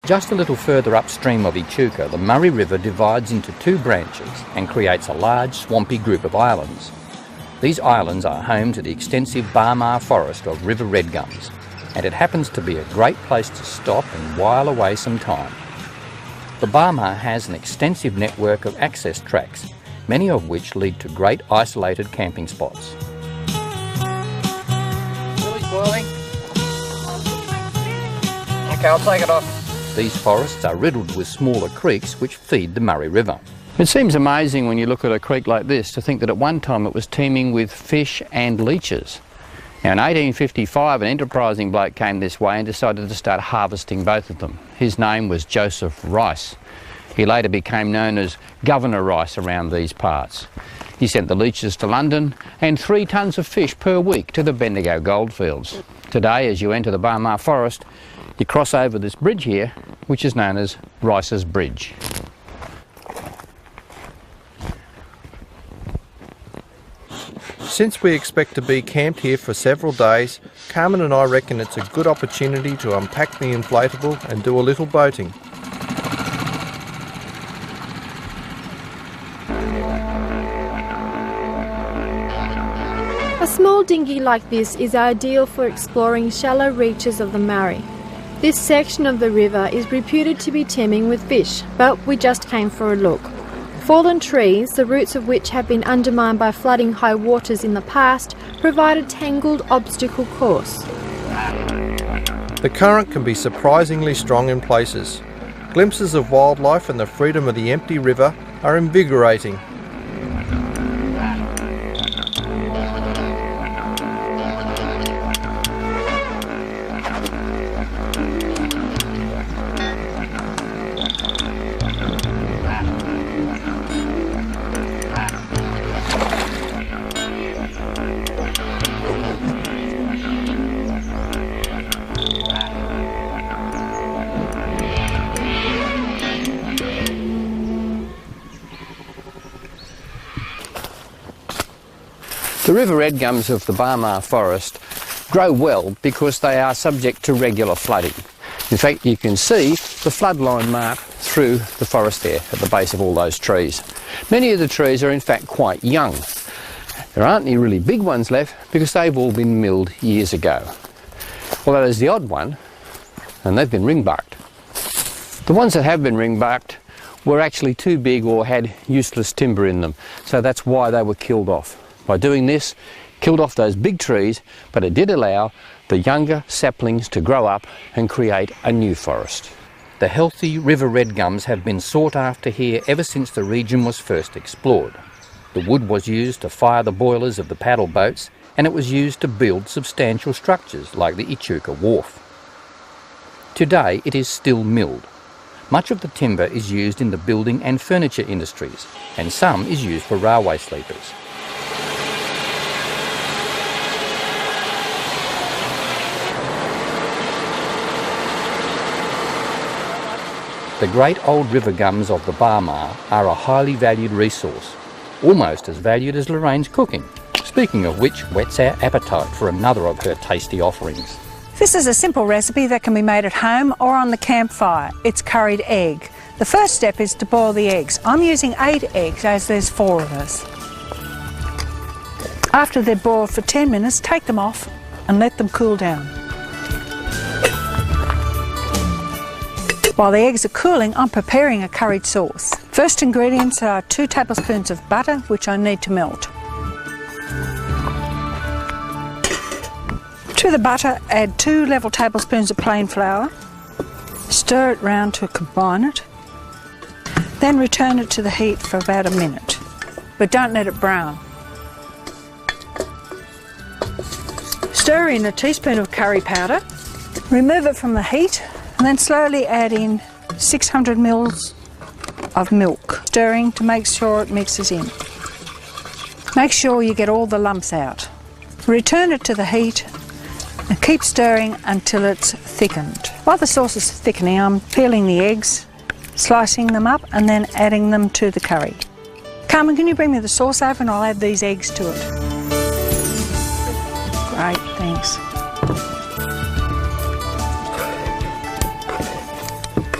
Just a little further upstream of Echuca, the Murray River divides into two branches and creates a large swampy group of islands. These islands are home to the extensive Barmah forest of river red gums, and it happens to be a great place to stop and while away some time. The Barmah has an extensive network of access tracks, many of which lead to great isolated camping spots. Chili's boiling. Okay, I'll take it off. These forests are riddled with smaller creeks which feed the Murray River. It seems amazing when you look at a creek like this to think that at one time it was teeming with fish and leeches. Now in 1855 an enterprising bloke came this way and decided to start harvesting both of them. His name was Joseph Rice. He later became known as Governor Rice around these parts. He sent the leeches to London and 3 tons of fish per week to the Bendigo goldfields. Today, as you enter the Barmah forest, you cross over this bridge here, which is known as Rice's Bridge. Since we expect to be camped here for several days, Carmen and I reckon it's a good opportunity to unpack the inflatable and do a little boating. A small dinghy like this is ideal for exploring shallow reaches of the Murray. This section of the river is reputed to be teeming with fish, but we just came for a look. Fallen trees, the roots of which have been undermined by flooding high waters in the past, provide a tangled obstacle course. The current can be surprisingly strong in places. Glimpses of wildlife and the freedom of the empty river are invigorating. The river red gums of the Barmah forest grow well because they are subject to regular flooding. In fact, you can see the flood line mark through the forest there at the base of all those trees. Many of the trees are in fact quite young. There aren't any really big ones left because they've all been milled years ago. Although there's the odd one, and they've been ring-barked. The ones that have been ring-barked were actually too big or had useless timber in them, so that's why they were killed off. By doing this, killed off those big trees, but it did allow the younger saplings to grow up and create a new forest. The healthy river red gums have been sought after here ever since the region was first explored. The wood was used to fire the boilers of the paddle boats, and it was used to build substantial structures like the Echuca Wharf. Today it is still milled. Much of the timber is used in the building and furniture industries, and some is used for railway sleepers. The great old river gums of the Barmah are a highly valued resource, almost as valued as Lorraine's cooking, speaking of which whets our appetite for another of her tasty offerings. This is a simple recipe that can be made at home or on the campfire. It's curried egg. The first step is to boil the eggs. I'm using 8 eggs as there's 4 of us. After they're boiled for 10 minutes, take them off and let them cool down. While the eggs are cooling, I'm preparing a curried sauce. First ingredients are 2 tablespoons of butter, which I need to melt. To the butter, add 2 level tablespoons of plain flour. Stir it round to combine it. Then return it to the heat for about a minute, but don't let it brown. Stir in a teaspoon of curry powder. Remove it from the heat. And then slowly add in 600 ml of milk, stirring to make sure it mixes in. Make sure you get all the lumps out. Return it to the heat and keep stirring until it's thickened. While the sauce is thickening, I'm peeling the eggs, slicing them up and then adding them to the curry. Carmen, can you bring me the sauce over and I'll add these eggs to it? Great, thanks.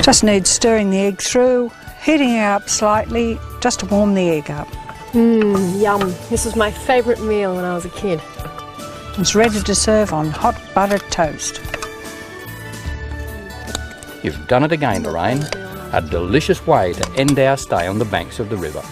Just needs stirring the egg through, heating it up slightly just to warm the egg up. Yum. This was my favourite meal when I was a kid. It's ready to serve on hot buttered toast. You've done it again, Lorraine. A delicious way to end our stay on the banks of the river.